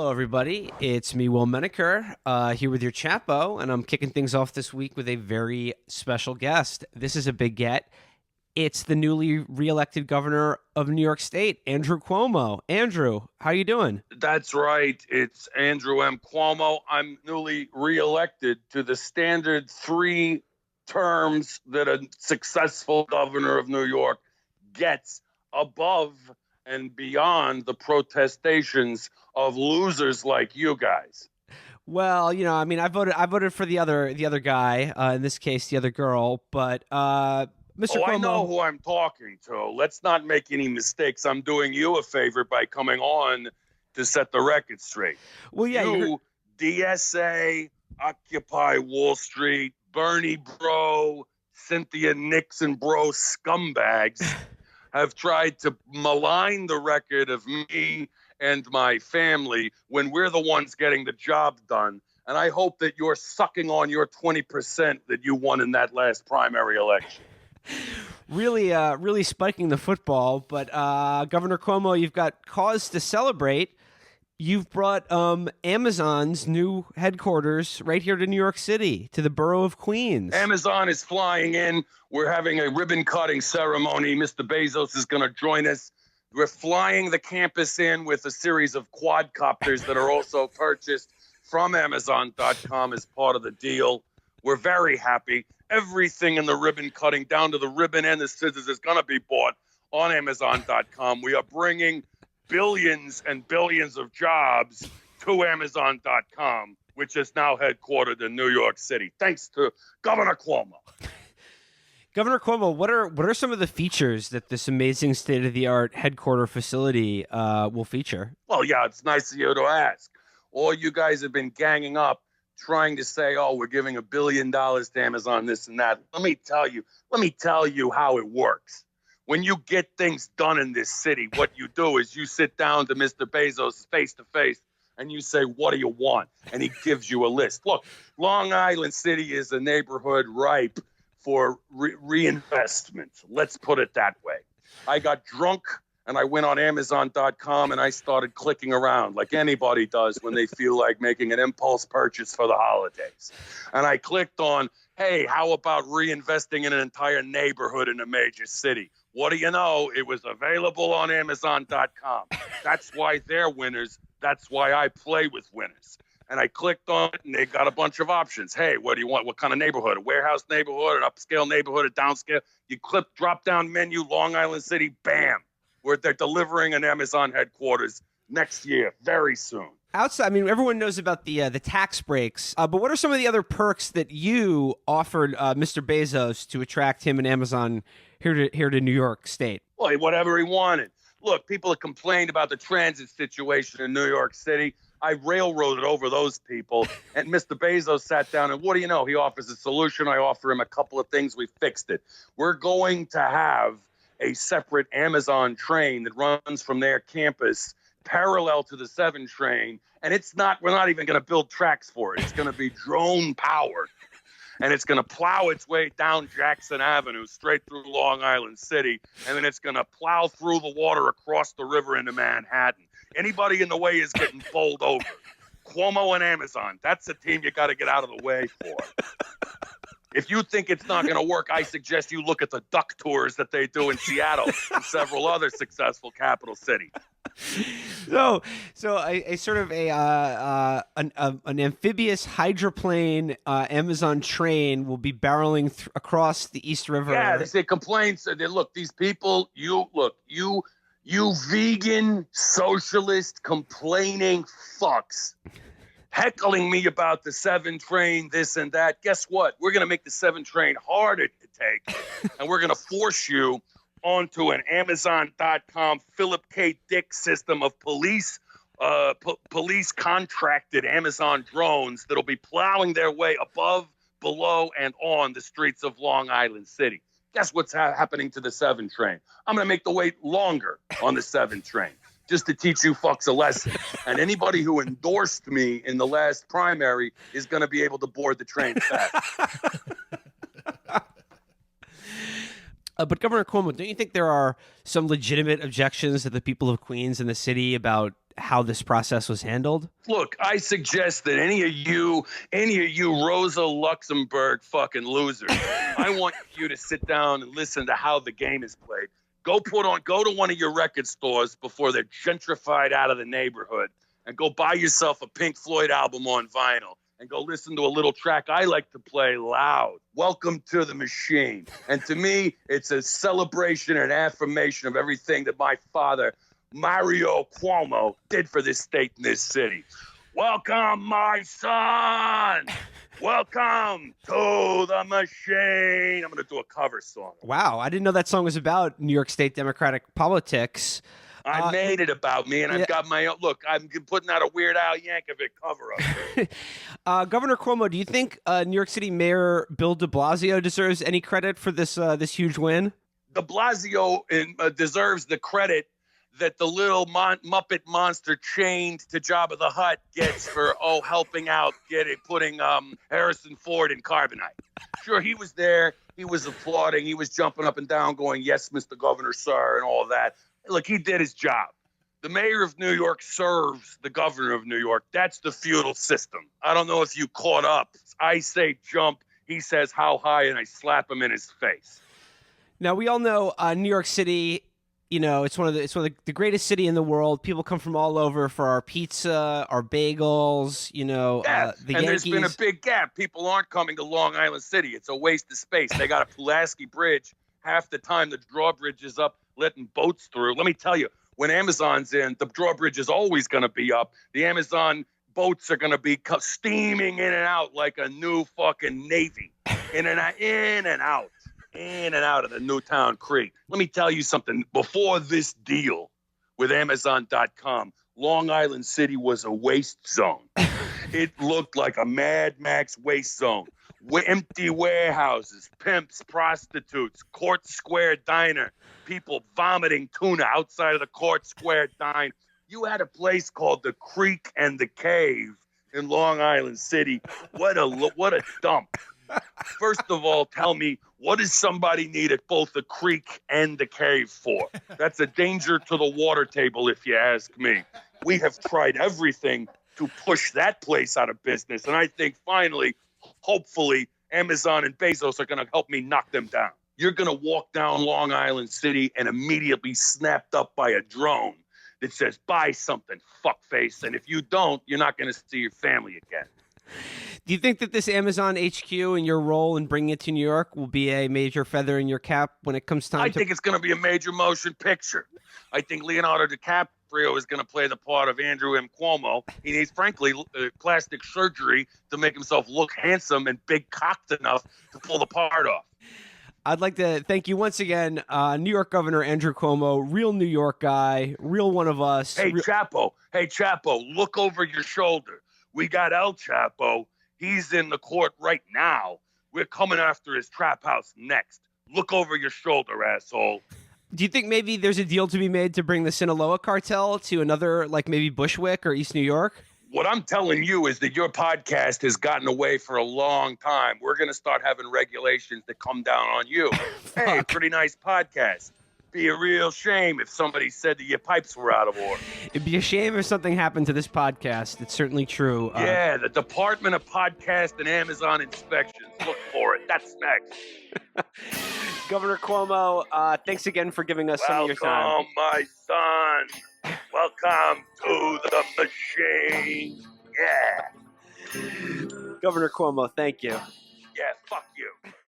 Hello, everybody. It's me, Will Menaker, here with your Chapo, and I'm kicking things off this week with a very special guest. This is a big get. It's the newly reelected governor of New York State, Andrew Cuomo. Andrew, how you doing? That's right. It's Andrew M. Cuomo. I'm newly reelected to the standard 3 terms that a successful governor of New York gets, above and beyond the protestations of losers like you guys. Well, I voted for the other guy, in this case, the other girl, but Mr. Oh, Cuomo. I know who I'm talking to. Let's not make any mistakes. I'm doing you a favor by coming on to set the record straight. Well, yeah, You, DSA, Occupy Wall Street, Bernie Bro, Cynthia Nixon Bro scumbags have tried to malign the record of me and my family when we're the ones getting the job done. And I hope that you're sucking on your 20% that you won in that last primary election. really spiking the football. But Governor Cuomo, you've got cause to celebrate. You've brought Amazon's new headquarters right here to New York City, to the borough of Queens. Amazon is flying in. We're having a ribbon cutting ceremony. Mr. Bezos is going to join us. We're flying the campus in with a series of quadcopters that are also purchased from Amazon.com as part of the deal. We're very happy. Everything in the ribbon cutting, down to the ribbon and the scissors, is going to be bought on Amazon.com. We are bringing billions and billions of jobs to Amazon.com, which is now headquartered in New York City. Thanks to Governor Cuomo. Governor Cuomo, what are some of the features that this amazing state-of-the-art headquarter facility will feature? Well, yeah, it's nice of you to ask. All you guys have been ganging up trying to say, oh, we're giving $1 billion to Amazon, this and that. Let me tell you how it works. When you get things done in this city, what you do is you sit down to Mr. Bezos face to face and you say, what do you want? And he gives you a list. Look, Long Island City is a neighborhood ripe for reinvestment. Let's put it that way. I got drunk and I went on Amazon.com and I started clicking around like anybody does when they feel like making an impulse purchase for the holidays. And I clicked on, hey, how about reinvesting in an entire neighborhood in a major city? What do you know? It was available on Amazon.com. That's why they're winners. That's why I play with winners. And I clicked on it, and they got a bunch of options. Hey, what do you want? What kind of neighborhood? A warehouse neighborhood, an upscale neighborhood, a downscale? You click drop-down menu, Long Island City, bam. They're delivering an Amazon headquarters next year, very soon. Outside, I mean, everyone knows about the tax breaks, but what are some of the other perks that you offered Mr. Bezos to attract him and Amazon here to New York State? Well, whatever he wanted. Look, people have complained about the transit situation in New York City. I railroaded over those people, and Mr. Bezos sat down, and what do you know? He offers a solution. I offer him a couple of things. We fixed it. We're going to have a separate Amazon train that runs from their campus parallel to the 7 train, and we're not even going to build tracks for it. It's going to be drone powered, and it's going to plow its way down Jackson Avenue straight through Long Island City, and then it's going to plow through the water across the river into Manhattan. Anybody in the way is getting bowled over. Cuomo and Amazon, that's the team you got to get out of the way for. If you think it's not going to work, I suggest you look at the duck tours that they do in Seattle and several other successful capital cities. So a sort of an amphibious hydroplane Amazon train will be barreling across the East River. Yeah, they say complaints. Look, these people. You vegan socialist complaining fucks. Heckling me about the 7 train, this and that. Guess what? We're going to make the 7 train harder to take, and we're going to force you onto an Amazon.com Philip K. Dick system of police contracted Amazon drones that'll be plowing their way above, below, and on the streets of Long Island City. Guess what's happening to the 7 train? I'm going to make the wait longer on the 7 train, just to teach you fucks a lesson. And anybody who endorsed me in the last primary is going to be able to board the train fast. But Governor Cuomo, don't you think there are some legitimate objections that the people of Queens and the city about how this process was handled? Look, I suggest that any of you Rosa Luxemburg fucking losers, I want you to sit down and listen to how the game is played. Go to one of your record stores before they're gentrified out of the neighborhood and go buy yourself a Pink Floyd album on vinyl and go listen to a little track I like to play loud. Welcome to the machine. And to me, it's a celebration and affirmation of everything that my father, Mario Cuomo, did for this state and this city. Welcome, my son. Welcome to the machine. I'm going to do a cover song. Wow, I didn't know that song was about New York State Democratic politics. I made it about me, and I've got my own. Look, I'm putting out a Weird Al Yankovic cover up. Governor Cuomo, do you think New York City Mayor Bill de Blasio deserves any credit for this huge win? De Blasio deserves the credit that the little Muppet monster chained to Jabba the Hutt gets for helping out putting Harrison Ford in carbonite. Sure, he was there. He was applauding. He was jumping up and down, going, "Yes, Mr. Governor, sir," and all of that. Look, he did his job. The mayor of New York serves the governor of New York. That's the feudal system. I don't know if you caught up. I say jump. He says how high, and I slap him in his face. Now, we all know New York City, it's one of the greatest city in the world. People come from all over for our pizza, our bagels, the and Yankees. There's been a big gap. People aren't coming to Long Island City. It's a waste of space. They got a Pulaski Bridge. Half the time the drawbridge is up, letting boats through. Let me tell you, when Amazon's in, the drawbridge is always going to be up. The Amazon boats are going to be steaming in and out like a new fucking Navy. In and out of the Newtown Creek. Let me tell you something. Before this deal with Amazon.com, Long Island City was a waste zone. It looked like a Mad Max waste zone. Empty warehouses, pimps, prostitutes, Court Square Diner, people vomiting tuna outside of the Court Square Diner. You had a place called the Creek and the Cave in Long Island City. What a dump. First of all, tell me, what does somebody need at both the creek and the cave for? That's a danger to the water table, if you ask me. We have tried everything to push that place out of business, and I think finally, hopefully, Amazon and Bezos are going to help me knock them down. You're going to walk down Long Island City and immediately snapped up by a drone that says, "Buy something, fuckface," and if you don't, you're not going to see your family again. Do you think that this Amazon HQ and your role in bringing it to New York will be a major feather in your cap when it comes time I think it's going to be a major motion picture. I think Leonardo DiCaprio is going to play the part of Andrew M. Cuomo. He needs, frankly, plastic surgery to make himself look handsome and big-cocked enough to pull the part off. I'd like to thank you once again, New York Governor Andrew Cuomo, real New York guy, real one of us. Hey, Chapo, look over your shoulder. We got El Chapo. He's in the court right now. We're coming after his trap house next. Look over your shoulder, asshole. Do you think maybe there's a deal to be made to bring the Sinaloa cartel to another, like maybe Bushwick or East New York? What I'm telling you is that your podcast has gotten away for a long time. We're going to start having regulations that come down on you. Hey, pretty nice podcast. Be a real shame if somebody said that your pipes were out of order. It'd be a shame if something happened to this podcast. It's certainly true. Yeah, the Department of Podcast and Amazon Inspections. Look for it. That's next. Governor Cuomo, thanks again for giving us some of your time. Welcome, my son. Welcome to the machine. Yeah. Governor Cuomo, thank you.